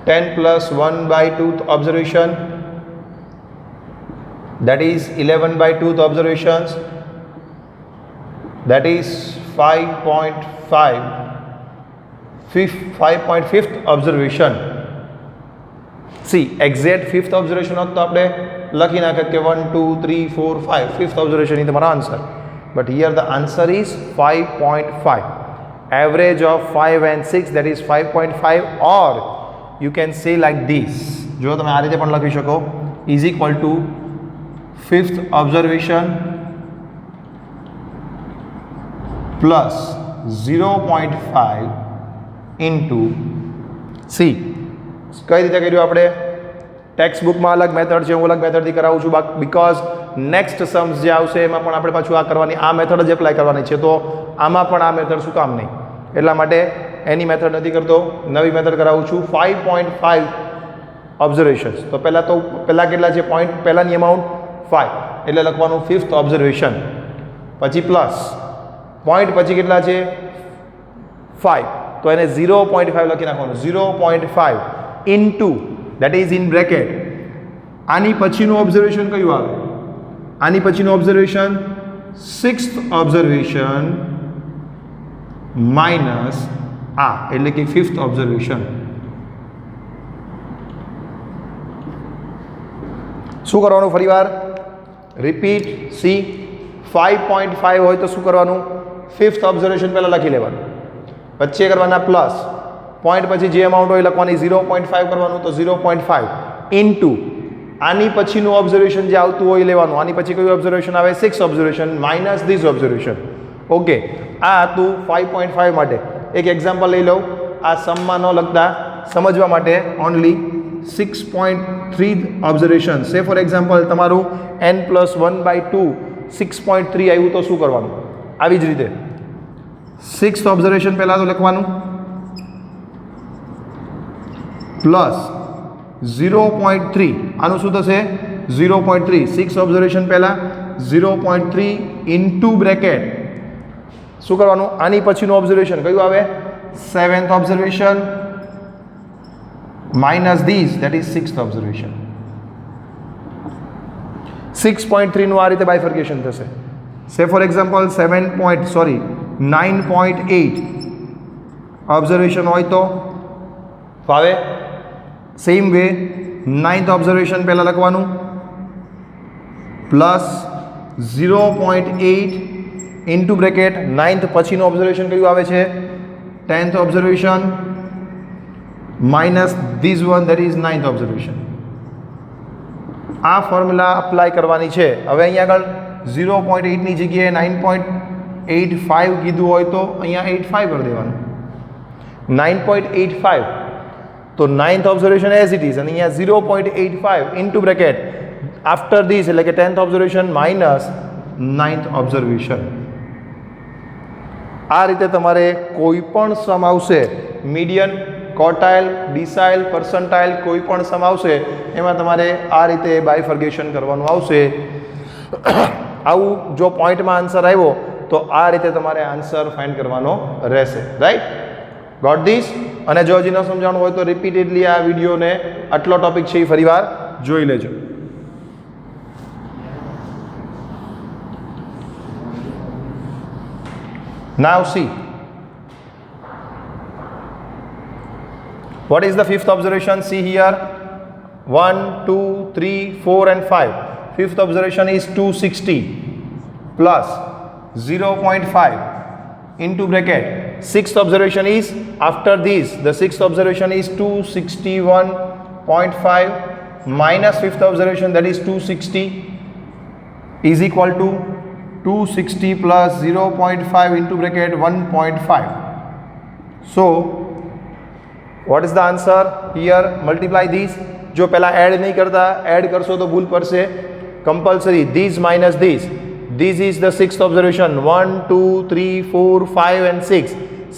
10 plus 1 by 2th observation, that is 11 by 2th observations, that is 5.5. 5.5th observation. See, exact fifth observation હોત તો આપણે લખી નાખત કે 1, 2, 3, 4, 5. Fifth observation is તમારો answer. But here the answer is 5.5. Average of 5 and 6, that is 5.5, or you can say like this. જો તમે આ રીતે પણ લખી શકો, is equal to fifth observation plus 0.5 into C. કઈ રીતે કર્યું આપણે? ટેક્સ્ટ બુકમાં અલગ મેથડ છે, હું અલગ મેથડથી કરાવું છું, બિકોઝ નેક્સ્ટ સમ્સ જે આવશે એમાં પણ આપણે પાછું આ કરવાની, આ મેથડ જ એપ્લાય કરવાની છે, તો આમાં પણ આ મેથડ શું કામ નહીં, એટલા માટે એની મેથડ નથી કરતો, નવી મેથડ કરાવું છું. 5.5 ઓબ્ઝર્વેશન્સ. તો પહેલાં કેટલા છે? પોઈન્ટ પહેલાંની અમાઉન્ટ 5 એટલે લખવાનું 5th ઓબ્ઝર્વેશન, પછી પ્લસ પોઈન્ટ પછી કેટલા છે? 5, તો એને 0.5 લખી નાખવાનું. 0.5 into, that is in bracket, આની પછીનું ઓબ્ઝર્વેશન કયું આવે? આની પછીનું ઓબ્ઝર્વેશન 6th ઓબ્ઝર્વેશન માઇનસ આ એટલે કે 5th ઓબ્ઝર્વેશન. શું કરવાનું? ફરીવાર રિપીટ. સી 5.5 હોય તો શું કરવાનું? 5th ઓબ્ઝર્વેશન પહેલાં લખી લેવાનું, પછી કરવાના પ્લસ, પોઈન્ટ પછી જે અમાઉન્ટ હોય લખવાની, 0.5 કરવાનું, તો 0.5 ઇન્ટુ આની પછીનું ઓબ્ઝર્વેશન જે આવતું હોય લેવાનું. આની પછી કયું ઓબ્ઝર્વેશન આવે? 6th observation minus this observation. Okay, આ હતું 5.5 માટે. એક એક્ઝામ્પલ લઈ લઉં, આ સમમાં ન લખતા, સમજવા માટે ઓનલી. 6.3 ઓબ્ઝર્વેશન, સે ફોર એક્ઝામ્પલ તમારું n+1/2 6.3 આવ્યું તો શું કરવાનું? આવી જ રીતે 6th ઓબ્ઝર્વેશન પહેલાં તો લખવાનું, પ્લસ 0.3, આનું શું થશે? 0.3. 6th ઓબ્ઝર્વેશન પહેલાં 0.3 ઇન્ટુ બ્રેકેટ શું કરવાનું? આની પછીનું ઓબ્ઝર્વેશન કયું આવે? 7th observation minus this, that is 6th observation. 6.3 નું આ રીતે બાયફર્કેશન થશે. સે ફોર એક્ઝામ્પલ 9.8 ઓબ્ઝર્વેશન હોય તો ફાવે. સેમ વે 9th ઓબ્ઝર્વેશન પહેલાં લખવાનું, પ્લસ 0.8 ઇન્ટુ બ્રેકેટ 9th પછીનું ઓબ્ઝર્વેશન કયું આવે છે? 10th observation minus this one, that is 9th observation. આ ફોર્મ્યુલા અપ્લાય કરવાની છે. હવે અહીંયા આગળ 0.8ની જગ્યાએ 9.85 કીધું હોય તો અહીંયા 85 કરી દેવાનું. 9.85 તો 9th observation as it is, અને અહીંયા 0.85 ઇન્ટુ બ્રેકેટ આફ્ટર ધીસ એટલે કે 10th observation minus 9th observation. આ રીતે તમારે કોઈ પણ સમ આવશે, મીડિયન, ક્વોર્ટાઇલ, ડિસાઇલ, પર્સન્ટાઇલ, કોઈ પણ સમ આવશે એમાં તમારે આ રીતે બાયફર્ગેશન કરવાનું આવશે. આવું જો પોઈન્ટમાં આન્સર આવ્યો તો આ રીતે તમારે આન્સર ફાઇન્ડ કરવાનો રહેશે. રાઈટ? Got this? અને જો હજી ન સમજાણું હોય તો રિપીટેડલી આ વિડીયોને, આટલો ટોપિક છે એ ફરીવાર જોઈ લેજો. Now see, what is the 5th observation? See here, 1, 2, 3, 4 and 5. 5th observation is 260 plus 0.5 into bracket. 6th observation is after this, the 6th observation is 261.5 minus 5th observation, that is 260, is equal to 260 plus 0.5 into bracket 1.5. So what is the answer here? Multiply these. જો પહેલા add નહીં કરતા, add કરશો તો ભૂલ પડશે. Compulsory these minus this. This is the 6th observation, 1, 2, 3, 4, 5 and 6.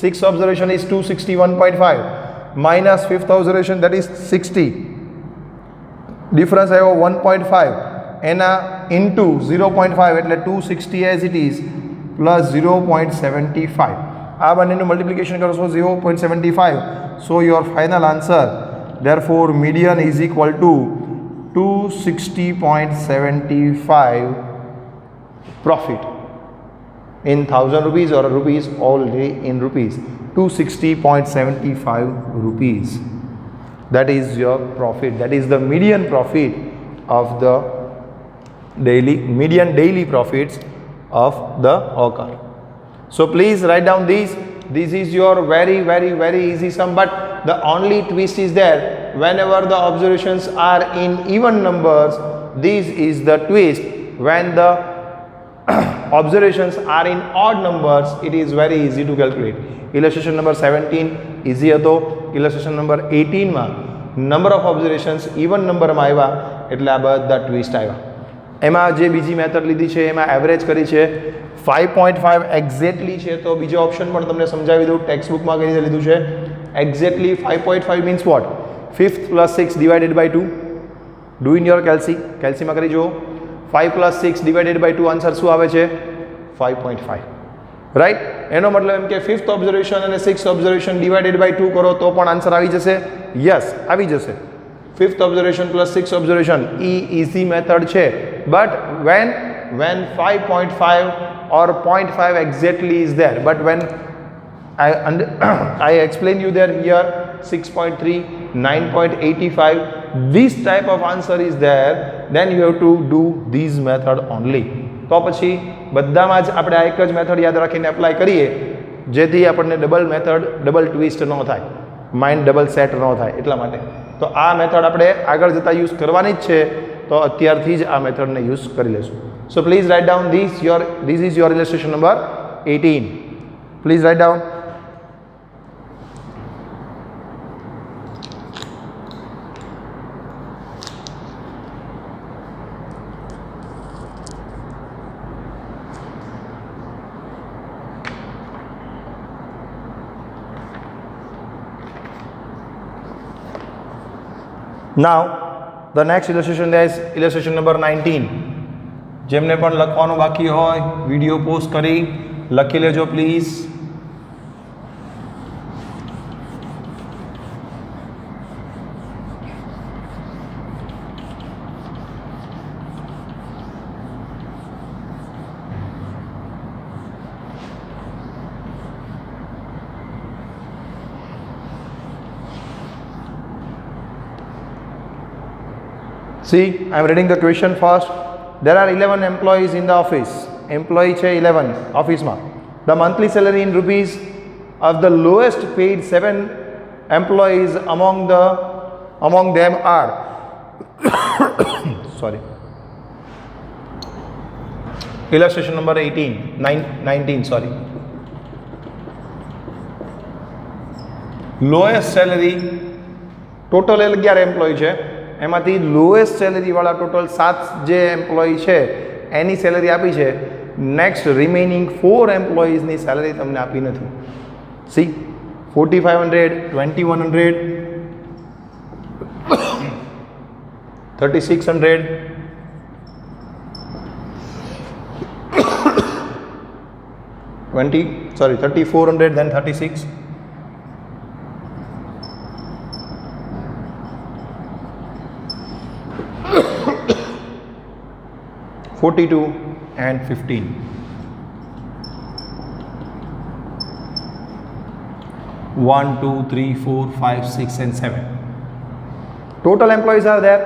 6th observation is 261.5 minus 5th observation, that is 60. Difference આવ્યો 1.5, એના ઇન્ટુ 0.5 એટલે 260 એઝ ઇટ ઇઝ પ્લસ 0.75. આ બંનેનું મલ્ટિપ્લિકેશન કરશો 0.75. સો your final answer therefore median is equal to 260.75 profit in 1000 rupees or rupees, already in rupees. 260.75 rupees. That is your profit. That is the median profit of the median daily profits of the hawker. So please write down these. This is your very easy sum, but the only twist is there. Whenever the observations are in even numbers, this is the twist. When the observations are in odd numbers, it is very easy to calculate. Illustration number 17 easy હતો. Illustration number 18 માં number of observations even number માં આવ્યા એટલે આ બધા twist આવ્યા. એમાં જે બીજી મેથડ લીધી છે એમાં એવરેજ કરી છે 5.5 એક્ઝેક્ટલી છે, તો બીજો ઓપ્શન પણ તમને સમજાવી દઉં. ટેક્સ્ટ બુકમાં કઈ રીતે લીધું છે exactly 5.5 means what 5th + 6 divided by 2. Do in your કેલ્સીમાં કરી જુઓ. 5 + 6 ડિવાઇડેડ બાય 2 આન્સર શું આવે છે 5.5. રાઈટ, એનો મતલબ એમ કે 5th ઓબ્ઝર્વેશન અને 6th ઓબ્ઝર્વેશન ડિવાઇડેડ બાય 2 કરો તો પણ આન્સર આવી જશે. યસ, આવી જશે. 5th observation plus 6th observation easy method છે, but when 5.5 or 0.5 exactly is there, but when I explain you there here 6.3 9.85 this type of answer is there, then you have to do this method only. તો પછી બધામાં જ આપણે આ એક જ method યાદ રાખીને એપ્લાય કરીએ જેથી આપણને ડબલ ટ્વિસ્ટ ન થાય, માઇન્ડ ડબલ સેટ ન થાય. એટલા માટે તો આ મેથડ આપણે આગળ જતાં યુઝ કરવાની જ છે, તો અત્યારથી જ આ મેથડને યુઝ કરી લેશું. So please write down this is your illustration number 18. Please write down. Now the next illustration is illustration number 19. જેમને પણ લખવાનું બાકી હોય વિડીયો પોઝ કરી લખી લેજો please. See, I am reading the question first. There are 11 employees in the office. Employee છે 11 ઓફિસમાં. The monthly salary in rupees of the lowest paid 7 employees among them are sorry. Illustration number 19 sorry. Lowest salary total 11 employ છે, એમાંથી lowest સેલેરીવાળા total 7 જે employ છે એની salary આપી છે. Next remaining 4 એમ્પ્લોઈઝની salary તમને આપી નથી. C 4500 2100 3600 3400 then 36 42 and 15. One, 2, 3, 4, 5, 6 and 7. Total employees are there.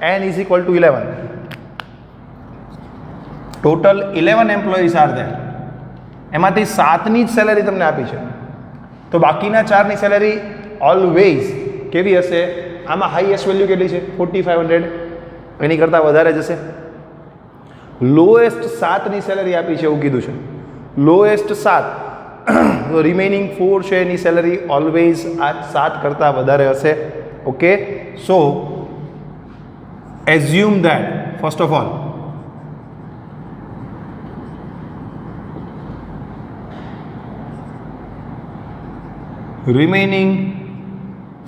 N is equal to 11. Total 11 employees are there. એમાંથી 7ની જ સેલેરી તમને આપી છે, તો બાકીના 4ની સેલેરી ઓલવેઝ કેવી હશે? આમાં હાઈએસ્ટ વેલ્યુ કેટલી છે 4500, એની કરતાં વધારે જશે. લોએસ્ટ 7ની સેલેરી આપી છે એવું કીધું છે. લોએસ્ટ 7, તો રિમેનિંગ 4 છે એની સેલેરી ઓલવેઝ આ 7 કરતાં વધારે હશે. Okay, so assume that first of all remaining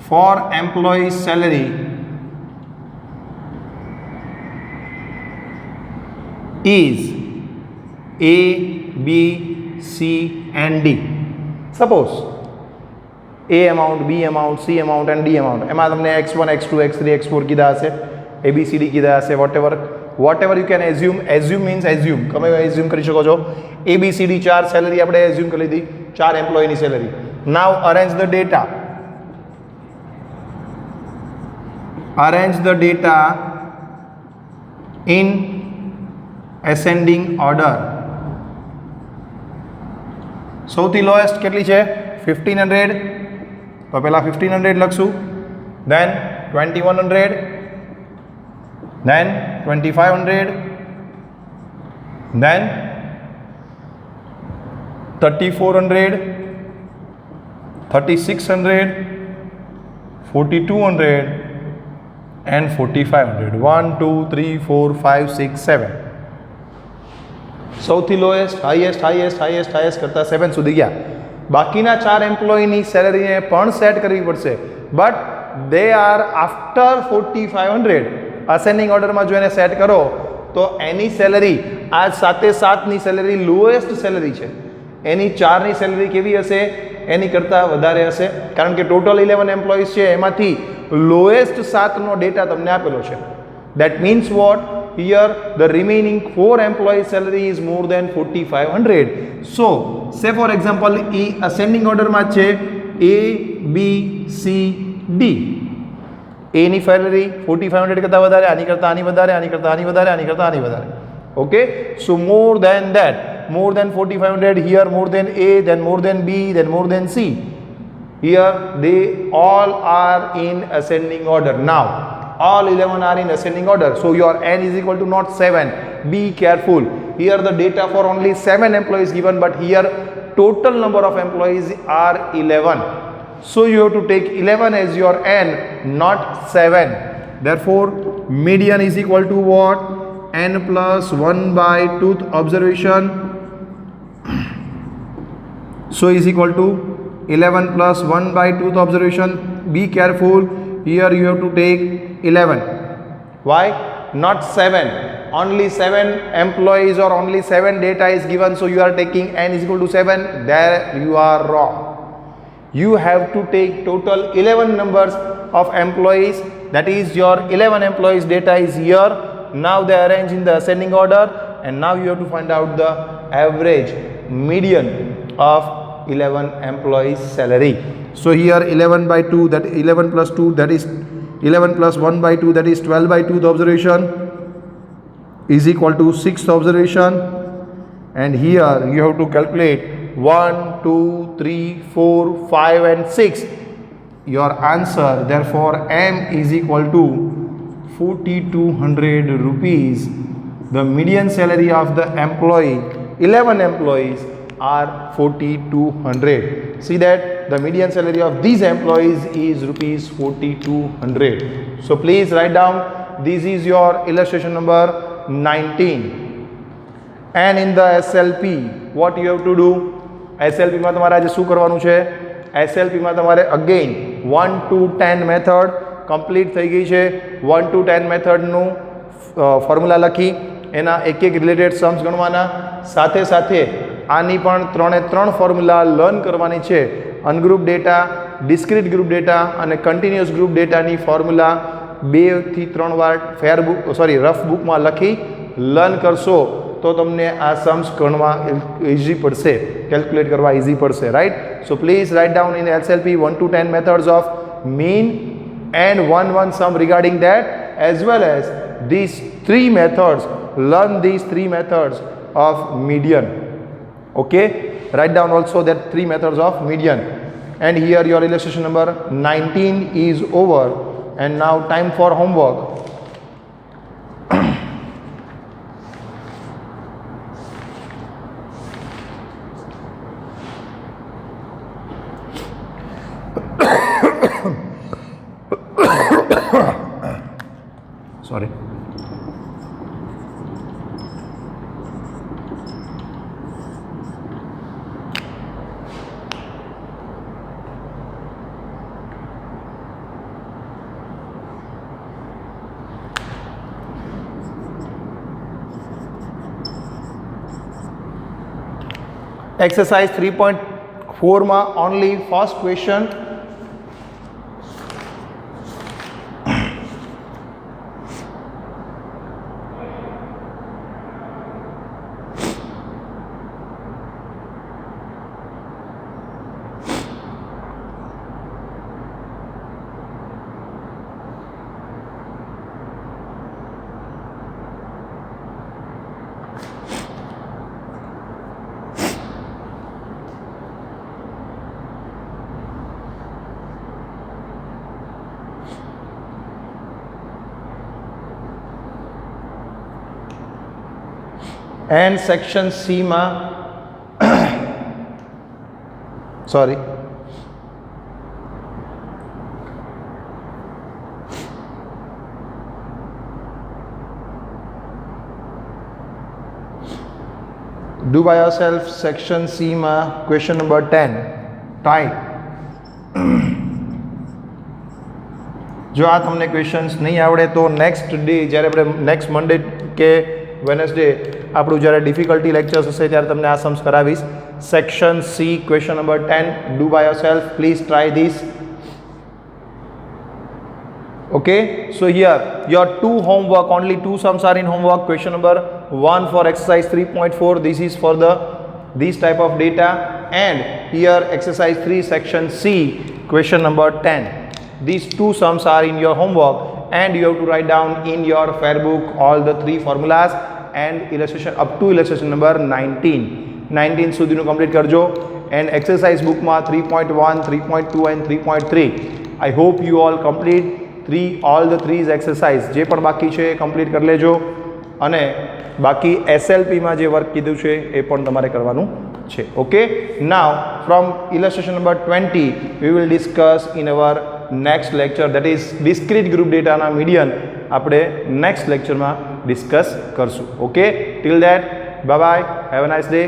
4 employees salary is A, B, C and D. Suppose A amount, B amount, C amount and D amount. એમાં તમને x1, x2, x3, x4 કીધા હશે, ABCD કીધા હશે, whatever you can assume. Assume means assume, તમે assume કરી શકો છો. ABCD 4 સેલેરી આપણે assume કરી લીધી, 4 એમ્પ્લોયની salary. Now arrange the data. Arrange the data in ascending order. સૌથી લોએસ્ટ કેટલી છે 1500, તો પહેલા 1500 લખશું, then 2100, then 2500, then 3400, 3600, 4200 and 4500. 1 2 3 4 5 6 7. સૌથી lowest highest highest highest highest કરતાં 7 સુધી ગયા. બાકીના 4 એમ્પ્લોયીની સેલરીને પણ સેટ કરવી પડશે, but they are after 4500. Ascending ઓર્ડરમાં જો એને સેટ કરો તો એની સેલરી આ 7ની સેલરી લોએસ્ટ સેલરી છે, એની 4ની સેલરી કેવી હશે? એની કરતાં વધારે હશે, કારણ કે ટોટલ 11 એમ્પ્લોઈઝ છે, એમાંથી લોએસ્ટ 7નો ડેટા તમને આપેલો છે. That means what? Here the remaining 4 employees salary is more than 4500. So say for example e ascending order માં છે A B C D. A ની salary 4500 કરતાં વધારે, આની કરતાં આની વધારે, આની કરતાં આની વધારે, આની કરતાં આની વધારે. Okay, so more than that, more than 4500, here more than A, then more than B, then more than C. Here they all are in ascending order. Now all 11 are in ascending order, so your n is equal to not 7. Be careful, here the data for only 7 employees given, but here total number of employees are 11, so you have to take 11 as your n, not 7. Therefore median is equal to what? N plus 1 by 2th observation, so is equal to 11 plus 1 by 2th observation. Be careful, here you have to take 11. Why? Not 7. Only 7 employees or only 7 data is given, so you are taking n is equal to 7. There you are wrong. You have to take total 11 numbers of employees, that is your 11 employees data is here. Now they are arranged in the ascending order, and now you have to find out the average median of 11 employees salary. So here 11 by 2, that 11 plus 2, that is 11 plus 1 by 2, that is 12 by 2 the observation is equal to 6th observation, and here you have to calculate 1 2 3 4 5 and 6, your answer. Therefore m is equal to 4200 rupees. The median salary of the employee, 11 employees, are 4200. See that the median salary of these employees is rupees 4200. So please write down, this is your illustration number 19. And in the SLP what you have to do? SLP માં તમારે આજે શું કરવાનું છે? SLP માં તમારે again 1 to 10 method complete થઈ ગઈ છે. 1 to 10 મેથડનું ફોર્મ્યુલા લખી એના એક એક રિલેટેડ સમ્સ ગણવાના, સાથે સાથે આની પણ 3 ફોર્મ્યુલા લર્ન કરવાની છે. Ungroup data, discrete group data અને કન્ટિન્યુઅસ ગ્રુપ ડેટાની ફોર્મ્યુલા 2 થી 3 વાર રફ બુકમાં લખી લર્ન કરશો તો તમને આ સમ્સ ગણવા ઇઝી પડશે, કેલ્ક્યુલેટ કરવા ઇઝી પડશે, right? So please write down in SLP 1 to 10 methods of mean and one sum regarding that, as well as these 3 methods. Learn these 3 methods of median. Okay, write down also that 3 methods of median. And here your illustration number 19 is over, and now time for homework. Sorry. Exercise 3.4 માં only first question. And section C માં sorry. Do by yourself section C માં question number 10 try. જો આ તમને questions નહીં આવડે તો next day જ્યારે આપણે નેક્સ્ટ મંડે કે વેનસડે આપણું જ્યારે ડિફિકલ્ટી લેક્ચર્સ હશે ત્યારે તમને આ सम्स કરાવીશ. Section C question number 10 do by yourself please try this. Okay, so here your two homework, only two sums are in homework. Question number 1 for exercise 3.4, this is for this type of data, and here exercise 3 section C question number 10. These two sums are in your homework and you have to write down in your fair book all the three formulas and illustration up to illustration number 19 સુધીનું complete કરજો. and exercise book માં 3.1, 3.2 and 3.3 I hope you all complete all the three exercise. જે પણ બાકી છે એ complete કરી લેજો અને બાકી SLP માં જે વર્ક કીધું છે એ પણ તમારે કરવાનું છે. Okay, now from illustration number 20 we will discuss in our next lecture, that is discrete group data ના મીડિયન આપણે નેક્સ્ટ લેક્ચરમાં ડિસ્કસ કરશું. Okay, till that bye bye, have a nice day.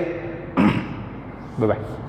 Bye bye.